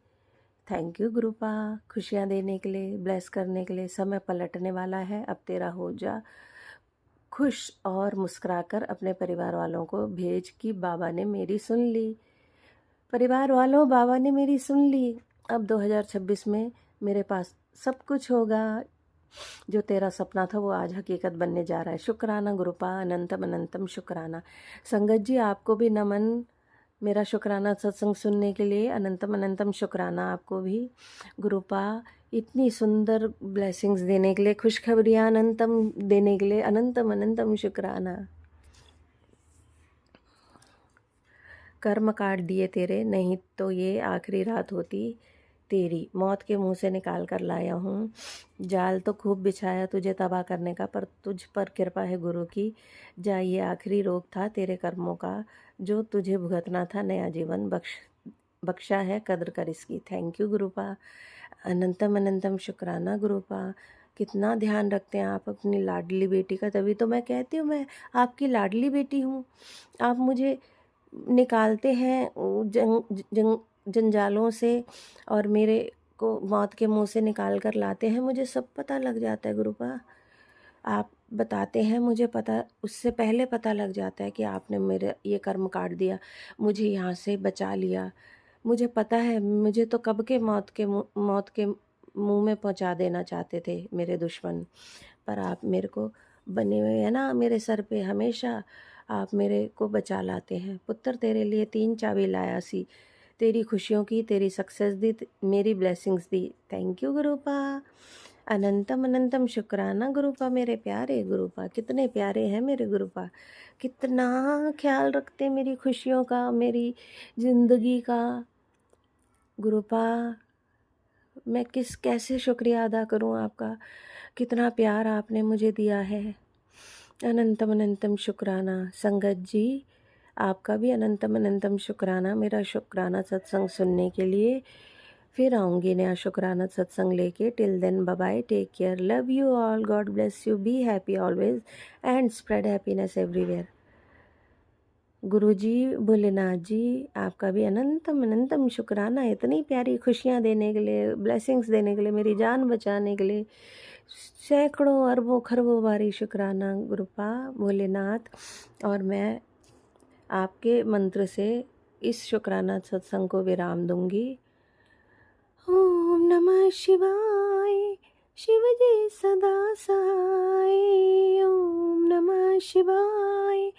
थैंक यू गुरुपा, खुशियाँ देने के लिए, ब्लेस करने के लिए। समय पलटने वाला है, अब तेरा हो जा खुश और मुस्कुराकर अपने परिवार वालों को भेज कि बाबा ने मेरी सुन ली। परिवार वालों, बाबा ने मेरी सुन ली। अब 2026 में मेरे पास सब कुछ होगा। जो तेरा सपना था वो आज हकीकत बनने जा रहा है। शुक्राना गुरुपा, अनंतम अनंतम शुक्राना। संगत जी आपको भी नमन, मेरा शुक्राना सत्संग सुनने के लिए। अनंतम अनंतम शुक्राना आपको भी गुरुपा, इतनी सुंदर ब्लेसिंग्स देने के लिए, खुशखबरियाँ अनंतम देने के लिए। अनंतम अनंतम शुक्राना। कर्म काट दिए तेरे, नहीं तो ये आखिरी रात होती तेरी। मौत के मुंह से निकाल कर लाया हूँ। जाल तो खूब बिछाया तुझे तबाह करने का, पर तुझ पर कृपा है गुरु की। जा, ये आखिरी रोग था तेरे कर्मों का, जो तुझे भुगतना था। नया जीवन बख्शा है, कद्र कर इसकी। Thank you गुरुपा। अनंतम अनंतम शुक्राना गुरुपा। कितना ध्यान रखते हैं आप अपनी लाडली बेटी का, तभी तो मैं कहती हूँ मैं आपकी लाडली बेटी हूँ। आप मुझे निकालते हैं जंजालों से और मेरे को मौत के मुंह से निकाल कर लाते हैं। मुझे सब पता लग जाता है गुरुपा। आप बताते हैं, मुझे पता, उससे पहले पता लग जाता है कि आपने मेरे ये कर्म काट दिया, मुझे यहाँ से बचा लिया। मुझे पता है, मुझे तो कब के मौत के मुंह में पहुँचा देना चाहते थे मेरे दुश्मन, पर आप मेरे को बने हुए हैं ना मेरे सर पे हमेशा। आप मेरे को बचा लाते हैं। पुत्र तेरे लिए 3 चाबी लाया सी, तेरी खुशियों की, तेरी सक्सेस दी, मेरी ब्लेसिंग्स दी। Thank you गुरुपा। अनंतम अनंतम शुक्राना गुरुपा। मेरे प्यारे गुरुपा, कितने प्यारे हैं मेरे गुरुपा, कितना ख्याल रखते मेरी खुशियों का, मेरी ज़िंदगी का। गुरुपा मैं कैसे शुक्रिया अदा करूं आपका, कितना प्यार आपने मुझे दिया है। अनंतम अनंतम शुक्राना। संगत जी आपका भी अनंतम अनंतम शुक्राना, मेरा शुक्राना सत्संग सुनने के लिए। फिर आऊँगी नया शुक्राना सत्संग लेके। Till then bye bye, take care, love you all, God bless you, be happy always and spread happiness everywhere. Guruji Bholenath ji आपका भी अनंतम अनंतम शुक्राना, इतनी प्यारी खुशियाँ देने के लिए, ब्लेसिंग्स देने के लिए, मेरी जान बचाने के लिए। सैकड़ों अरबों खरबों बारी शुक्राना गुरुपा भोलेनाथ। और मैं आपके मंत्र से इस शुक्राना सत्संग को विराम दूंगी। ओम नमः शिवाय, शिव जी सदा सहाय। ओम नमः शिवाय,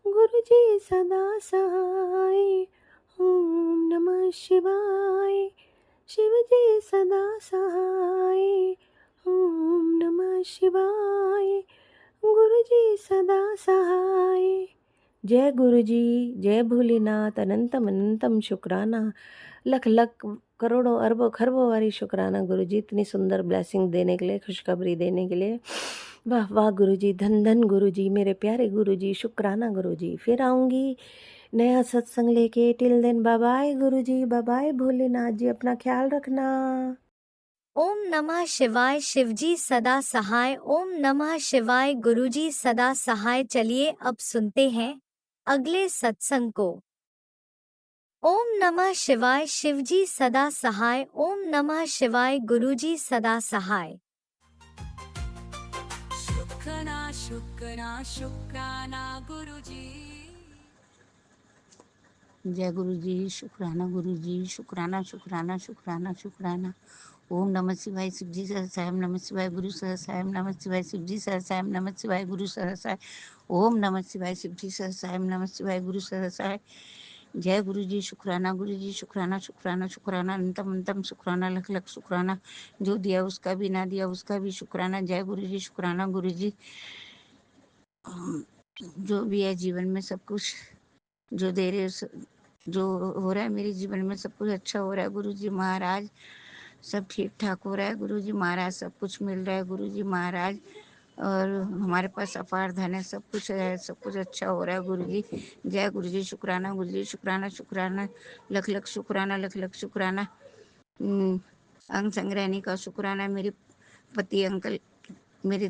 गुरु जी सदा सहाय। ओम नमः शिवाय, शिव जी सदा सहाय। ओम नमः शिवाय, गुरु जी सदा सहाय। जय गुरु जी, जय भोलेनाथ। अनंतम अनंतम शुक्राना, लख लख करोड़ों अरबों खरबों वारी शुक्राना गुरु जी, इतनी सुंदर ब्लेसिंग देने के लिए, खुशखबरी देने के लिए। वाह वाह गुरु जी, धन धन गुरु जी, मेरे प्यारे गुरु जी, शुक्राना गुरु जी। फिर आऊँगी नया सत्संग लेके। टिल देन बाय बाय गुरु जी, बाय बाय भोलेनाथ जी, अपना ख्याल रखना। ओम नमः शिवाय, शिवजी सदा सहाय। ओम नमः शिवाय, गुरुजी सदा सहाय। चलिए अब सुनते हैं अगले सत्संग को। ओम नमः शिवाय शिवजी सदा सहाय। ओम नमः शिवाय गुरुजी सदा सहाय। शुक्राना शुक्राना शुक्राना गुरुजी। जय गुरु जी, शुक्राना गुरु जी, शुक्राना शुक्राना शुक्राना शुक्राना। ओम नमः शिवाय शिवजी सहसायम नमः शिवाय गुरु सहसायम नमः शिवाय शिवजी सहसायम नमः शिवाय गुरु सहसाय। ओम नमः शिवाय शिवजी सहसायम नमः शिवाय गुरु सहसाय। जय गुरु जी, शुक्राना गुरु जी, शुक्राना शुक्राना शुक्राना अंतम अंतम शुक्राना लख लख शुक्राना। जो दिया उसका भी, ना दिया उसका भी शुक्राना। जय गुरु जी, शुक्राना गुरु जी। जो भी है जीवन में सब कुछ जो दे रहे जो हो रहा है मेरे जीवन में सब कुछ अच्छा हो रहा है गुरु जी महाराज। सब ठीक ठाक हो रहा है गुरु जी महाराज, सब कुछ मिल रहा है गुरु जी महाराज। और हमारे पास अपार धन है, सब कुछ है, सब कुछ अच्छा हो रहा है गुरु जी। जय गुरु जी, शुक्राना गुरु जी, शुक्राना शुक्राना लख लख शुक्राना, लख लख शुक्राना। अंग संग्रहणी का शुक्राना। मेरे पति अंकल, मेरे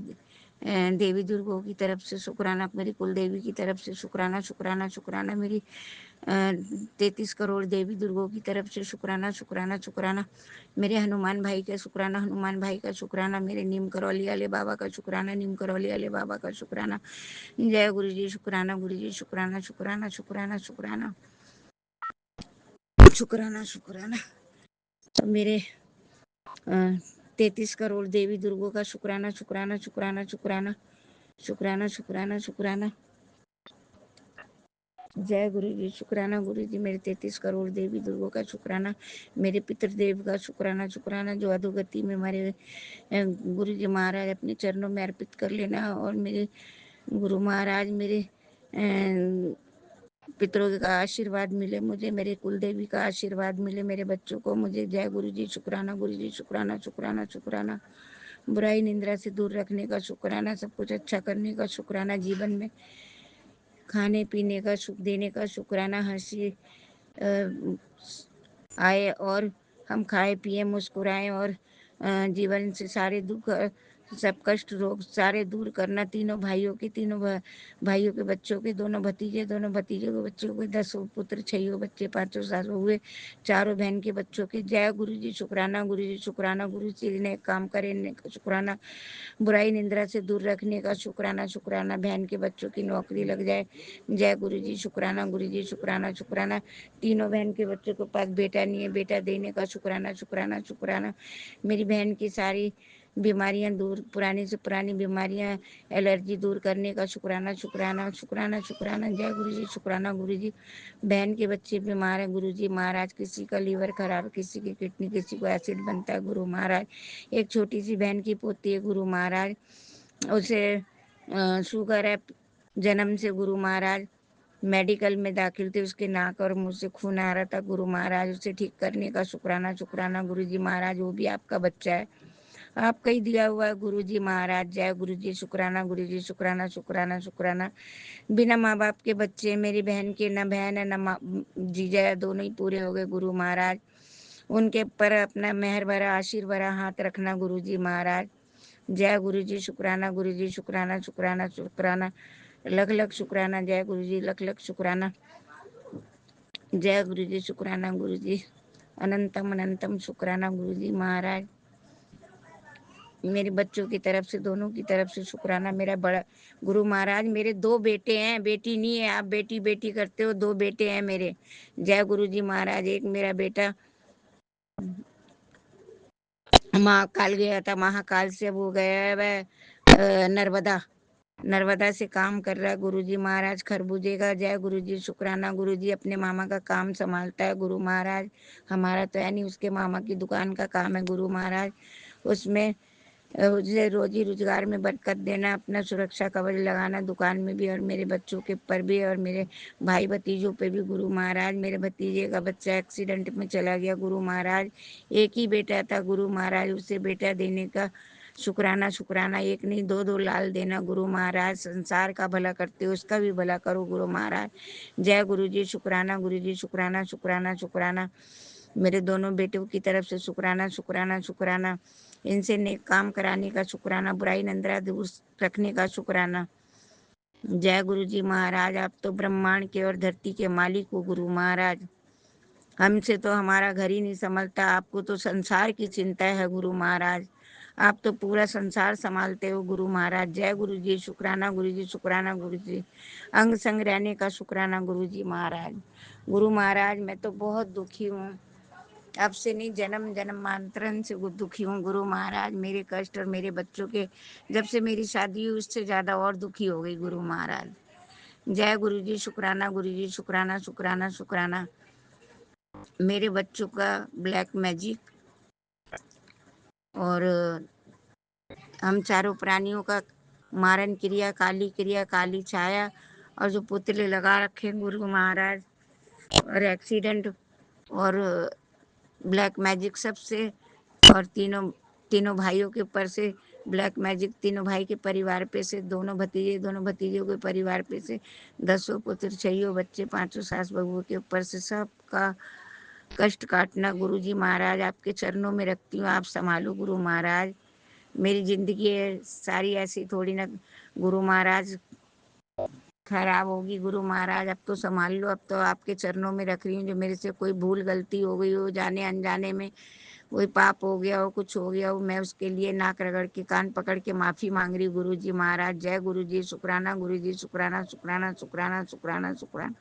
देवी दुर्गों की तरफ से शुक्राना, मेरी कुल देवी की तरफ से शुक्राना शुक्राना शुक्राना। मेरी 33 करोड़ देवी दुर्गों की तरफ से शुक्राना शुक्राना शुक्राना। मेरे हनुमान भाई का शुक्राना, हनुमान भाई का शुक्राना। मेरे नीम करौली वाले बाबा का शुक्राना, नीम करौली वाले बाबा का शुक्राना। जय गुरु जी, शुक्राना गुरु जी, शुक्राना शुक्राना शुक्राना शुक्राना शुक्राना शुक्राना। मेरे 33 करोड़ देवी दुर्गों का शुक्राना शुक्राना शुक्राना शुक्राना शुक्राना शुक्राना शुक्राना। जय गुरु जी, शुक्राना गुरु जी। मेरे 33 करोड़ देवी दुर्गों का शुक्राना। मेरे पितृदेव का शुक्राना शुक्राना, जो अधोगति में हमारे गुरु जी महाराज अपने चरणों में अर्पित कर लेना। और मेरे गुरु महाराज, मेरे पितरों का आशीर्वाद मिले मुझे, मेरे कुल देवी का आशीर्वाद मिले मेरे बच्चों को मुझे। जय गुरु जी, शुक्राना गुरु जी, शुक्राना शुक्राना शुक्राना। बुराई निंद्रा से दूर रखने का शुक्राना, सब कुछ अच्छा करने का शुक्राना, जीवन में खाने पीने का सुख देने का शुक्राना। हंसी आए और हम खाए पिए मुस्कुराएं और जीवन से सारे दुख, सब कष्ट रोग सारे दूर करना। तीनों भाइयों के, भाइयों के बच्चों के, दोनों भतीजे के बच्चों के, 10 पुत्र 6 बच्चे, 5 सासू हुए, 4 बहन के बच्चों के। जय गुरु जी, शुक्राना गुरु जी, शुक्राना गुरु जी। ने काम करे का शुक्राना, बुराई निंद्रा से दूर रखने का शुक्राना शुक्राना। बहन के बच्चों की नौकरी लग जाए। जय गुरु जी, शुक्राना गुरु जी, शुक्राना शुक्राना। तीनों बहन के बच्चों के पास बेटा नहीं है, बेटा देने का शुक्राना शुक्राना शुक्राना। मेरी बहन की सारी बीमारियां दूर, पुरानी से पुरानी बीमारियां, एलर्जी दूर करने का शुक्राना शुक्राना शुक्राना शुक्राना। जय गुरु जी, शुक्राना गुरु जी। बहन के बच्चे बीमार है गुरु जी महाराज, किसी का लीवर खराब, किसी की किडनी, किसी को एसिड बनता है गुरु महाराज। एक छोटी सी बहन की पोती है गुरु महाराज, उसे शुगर है जन्म से गुरु महाराज। मेडिकल में दाखिल थे, उसके नाक और मुंह से खून आ रहा था गुरु महाराज, उसे ठीक करने का शुक्राना शुक्राना गुरु जी महाराज। वो भी आपका बच्चा है, आपका ही दिया हुआ है गुरु जी महाराज। जय गुरु जी, शुक्राना गुरु जी, शुक्राना शुक्राना शुक्राना। बिना माँ बाप के बच्चे मेरी बहन के, न बहन है न जीजा है, दोनों ही पूरे हो गए गुरु महाराज। उनके पर अपना मेहर भरा आशीर्वाद भरा हाथ रखना गुरु जी महाराज। जय गुरु जी, शुक्राना गुरु जी, शुक्राना शुक्राना शुक्राना, लख लख शुक्राना। जय गुरु जी, लख लख शुक्राना। जय गुरु जी, शुक्राना गुरु जी, अनंतम अनंतम शुक्राना गुरु जी महाराज। मेरे बच्चों की तरफ से, दोनों की तरफ से शुक्राना। मेरा बड़ा गुरु महाराज, मेरे 2 बेटे हैं, बेटी नहीं है। आप बेटी बेटी करते हो, 2 बेटे हैं मेरे। जय गुरु जी महाराज। एक मेरा बेटा महाकाल गया था, महाकाल से वो गया है वह नर्मदा, नर्मदा से काम कर रहा है गुरु जी महाराज, खरबूजे का। जय गुरु जी, शुक्राना गुरु जी। अपने मामा का काम संभालता है गुरु महाराज, हमारा तो है नहीं, उसके मामा की दुकान का काम है गुरु महाराज। उसमें उसे रोजी रोजगार में बरकत देना, अपना सुरक्षा कवच लगाना दुकान में भी और मेरे बच्चों के पर भी और मेरे भाई भतीजों पे भी गुरु महाराज। मेरे भतीजे का बच्चा एक्सीडेंट में चला गया गुरु महाराज, एक ही बेटा था गुरु महाराज, उसे बेटा देने का शुक्राना शुक्राना। एक नहीं 2 लाल देना गुरु महाराज। संसार का भला करते हो, उसका भी भला करो गुरु महाराज। जय गुरु जी, शुक्राना गुरु जी, शुक्राना शुक्राना शुक्राना। मेरे दोनों बेटों की तरफ से शुक्राना शुक्राना शुक्राना। इनसे नेक काम कराने का शुक्राना, बुराई नंद्रा दूर रखने का शुक्राना। जय गुरु जी महाराज। आप तो ब्रह्मांड के और धरती के मालिक हो गुरु महाराज। हमसे तो हमारा घर ही नहीं संभलता, आपको तो संसार की चिंता है गुरु महाराज। आप तो पूरा संसार संभालते हो गुरु महाराज। जय गुरु जी, शुक्राना गुरु जी, शुक्राना गुरु जी। अंग संग रहने का शुक्राना गुरु जी महाराज। गुरु महाराज मैं तो बहुत दुखी हूँ, अब से नहीं जन्म जन्मांतरण से दुखी हूँ गुरु महाराज। मेरे कष्ट और मेरे बच्चों के, जब से मेरी शादी हुई उससे ज्यादा और दुखी हो गई गुरु महाराज। जय गुरु जी, शुक्राना गुरु जी, शुक्राना शुक्राना शुक्राना। मेरे बच्चों का ब्लैक मैजिक और हम चारों प्राणियों का मारन क्रिया, काली छाया और जो पुतले लगा रखे हैं गुरु महाराज, और एक्सीडेंट और ब्लैक मैजिक सबसे, और तीनों तीनों भाइयों के ऊपर से ब्लैक मैजिक, तीनों भाई के परिवार पे से, दोनों भतीजों के परिवार पे से, 10 पुत्र 6 बच्चे, 5 सास बहू के ऊपर से सबका कष्ट काटना गुरु जी महाराज। आपके चरणों में रखती हूँ, आप संभालो गुरु महाराज। मेरी जिंदगी है सारी ऐसी थोड़ी ना गुरु महाराज खराब होगी गुरु महाराज। अब तो संभाल लो, अब तो आपके चरणों में रख रही हूँ। जो मेरे से कोई भूल गलती हो गई हो, जाने अनजाने में कोई पाप हो गया हो, कुछ हो गया हो, मैं उसके लिए नाक रगड़ के कान पकड़ के माफी मांग रही गुरु जी महाराज। जय गुरु जी, शुक्राना गुरु जी, शुक्राना शुक्राना शुक्राना शुक्राना शुक्राना।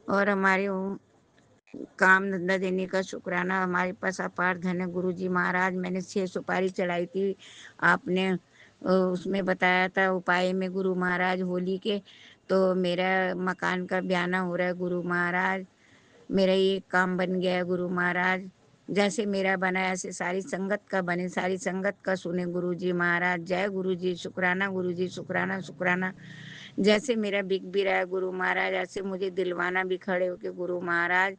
और हमारे काम धंधा देने का शुक्राना, हमारे पास अपार धन है गुरु जी महाराज। मैंने 6 सुपारी चढ़ाई थी, आपने उसमें बताया था उपाय में गुरु महाराज होली के, तो मेरा मकान का ब्याना हो रहा है गुरु महाराज। मेरा ये काम बन गया है गुरु महाराज। जैसे मेरा बना ऐसे सारी संगत का बने, सारी संगत का सुने गुरु जी महाराज। जय गुरु जी, शुक्राना गुरु जी, शुक्राना शुक्राना। जैसे मेरा बिक भी रहा है गुरु महाराज, ऐसे मुझे दिलवाना भी खड़े होके गुरु महाराज।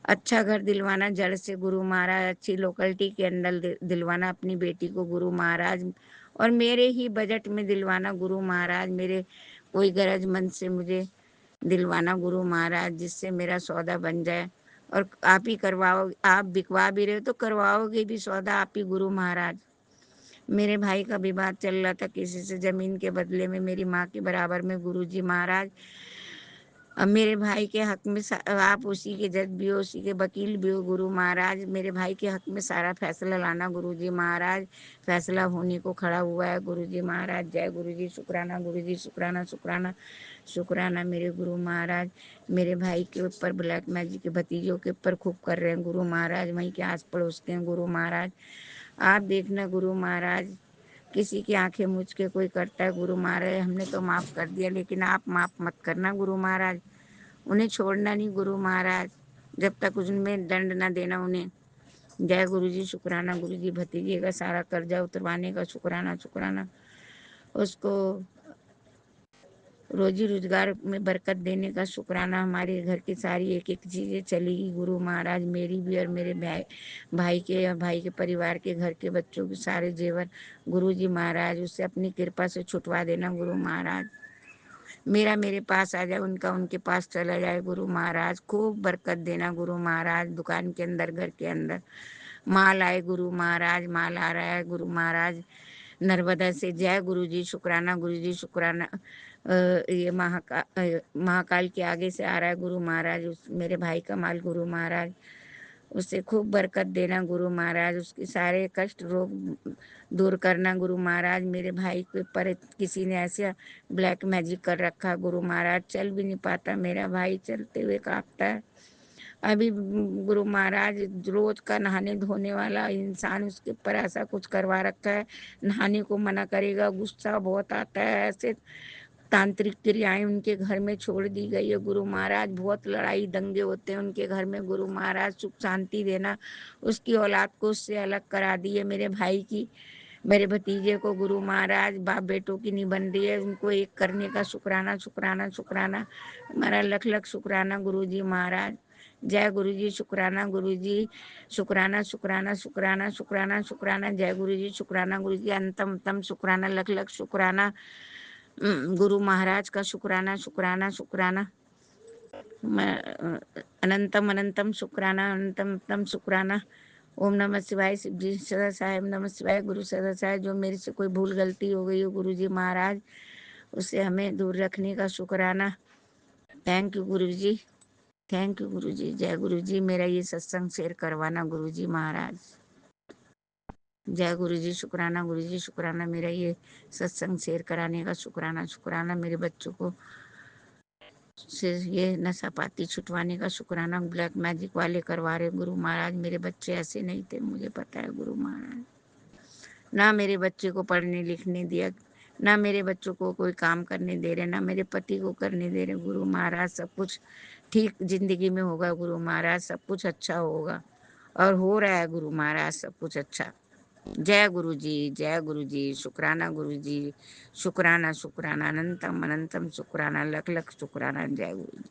अच्छा घर दिलवाना जड़ से गुरु महाराज, अच्छी लोकेलिटी के अंदर दिलवाना अपनी बेटी को गुरु महाराज, और मेरे ही बजट में दिलवाना गुरु महाराज। मेरे कोई गरजमंद से मुझे दिलवाना गुरु महाराज, जिससे मेरा सौदा बन जाए। और आप ही करवाओ, आप बिकवा भी रहे हो तो करवाओगे भी सौदा आप ही गुरु महाराज। मेरे भाई का विवाद चल रहा था किसी से जमीन के बदले में, मेरी माँ के बराबर में गुरु जी महाराज। अब मेरे भाई के हक में आप उसी के जज भी हो, उसी के वकील भी हो गुरु महाराज। मेरे भाई के हक में सारा फैसला लाना गुरु जी महाराज। फैसला होने को खड़ा हुआ है गुरु जी महाराज। जय गुरु जी, शुक्राना गुरु जी, शुक्राना शुक्राना शुक्राना मेरे गुरु महाराज। मेरे भाई के ऊपर ब्लैक मैजिक के भतीजों के ऊपर खूब कर रहे हैं गुरु महाराज, वहीं के आस पड़ोस के हैं गुरु महाराज। आप देखना गुरु महाराज, किसी की आंखें मुझ के कोई करता है गुरु महाराज, हमने तो माफ कर दिया, लेकिन आप माफ मत करना गुरु महाराज। उन्हें छोड़ना नहीं गुरु महाराज, जब तक उनमें दंड ना देना उन्हें। जय गुरु जी, शुक्राना गुरु जी। भतीजे का सारा कर्जा उतरवाने का शुक्राना शुक्राना, उसको रोजी रोजगार में बरकत देने का शुक्राना। हमारे घर की सारी एक एक चीजें चलेगी गुरु महाराज, मेरी भी और मेरे भाई के परिवार के, घर के बच्चों के सारे जेवर गुरु जी महाराज, उससे अपनी कृपा से छुटवा देना गुरु महाराज। मेरा मेरे पास आ जाए, उनका उनके पास चला जाए गुरु महाराज। खूब बरकत देना गुरु महाराज, दुकान के अंदर, घर के अंदर माल आए गुरु महाराज। माल आ रहा है गुरु महाराज नर्मदा से। जय गुरु जी, शुक्राना गुरु जी, शुक्राना। ये महाकाल के आगे से आ रहा है गुरु महाराज, उस मेरे भाई का माल गुरु महाराज। उससे खूब बरकत देना गुरु महाराज, उसके सारे कष्ट रोग दूर करना गुरु महाराज। मेरे भाई के ऊपर किसी ने ऐसा ब्लैक मैजिक कर रखा गुरु महाराज, चल भी नहीं पाता मेरा भाई, चलते हुए कांपता है अभी गुरु महाराज। रोज का नहाने धोने वाला इंसान, उसके ऊपर ऐसा कुछ करवा रखा है, नहाने को मना करेगा, गुस्सा बहुत आता है। ऐसे तांत्रिक क्रियाएं उनके घर में छोड़ दी गई है गुरु महाराज। बहुत लड़ाई दंगे होते हैं उनके घर में गुरु महाराज। सुख शांति देना, उसकी औलाद को उससे अलग करा दी है मेरे भाई की, मेरे भतीजे को गुरु महाराज। बाप बेटों की नहीं बन रही है, उनको एक करने का शुक्राना शुक्राना शुक्राना। हमारा लख लख शुक्राना गुरु जी महाराज। जय गुरु जी, शुक्राना गुरु जी, शुक्राना शुक्राना शुक्राना शुक्राना शुक्राना। जय गुरु जी, शुक्राना गुरु जी, अंतम तम शुक्राना, लख लख शुक्राना गुरु महाराज का, शुक्राना शुक्राना शुक्राना। अनंतम अनंतम शुक्राना, अनंतम तम शुक्राना। ओम नमः शिवाय, शिव जी सदा साहेब नमः शिवाय, गुरु सदा साहेब। जो मेरे से कोई भूल गलती हो गई हो गुरु जी महाराज, उससे हमें दूर रखने का शुक्राना। Thank you Guru ji, thank you गुरु जी। जय गुरु जी। मेरा ये सत्संग शेयर करवाना गुरु जी महाराज। जय गुरु जी। शुक्राना गुरु जी, शुक्राना मेरा ये सत्संग शेयर कराने का, शुक्राना शुक्राना मेरे बच्चों को से ये नशा पाती छुटवाने का, शुक्राना ब्लैक मैजिक वाले करवा रहे गुरु महाराज। मेरे बच्चे ऐसे नहीं थे, मुझे पता है गुरु महाराज। ना मेरे बच्चे को पढ़ने लिखने दिया, ना मेरे बच्चों को कोई काम करने दे रहे, ना मेरे पति को करने दे रहे गुरु महाराज। सब कुछ ठीक जिंदगी में होगा गुरु महाराज, सब कुछ अच्छा होगा और हो रहा है गुरु महाराज सब कुछ अच्छा। जय गुरु जी। जय गुरु जी। शुक्राना गुरु जी, शुक्राना शुक्राना, अनंतम अनंतम शुक्राना, लख लख शुक्राना। जय गुरु जी।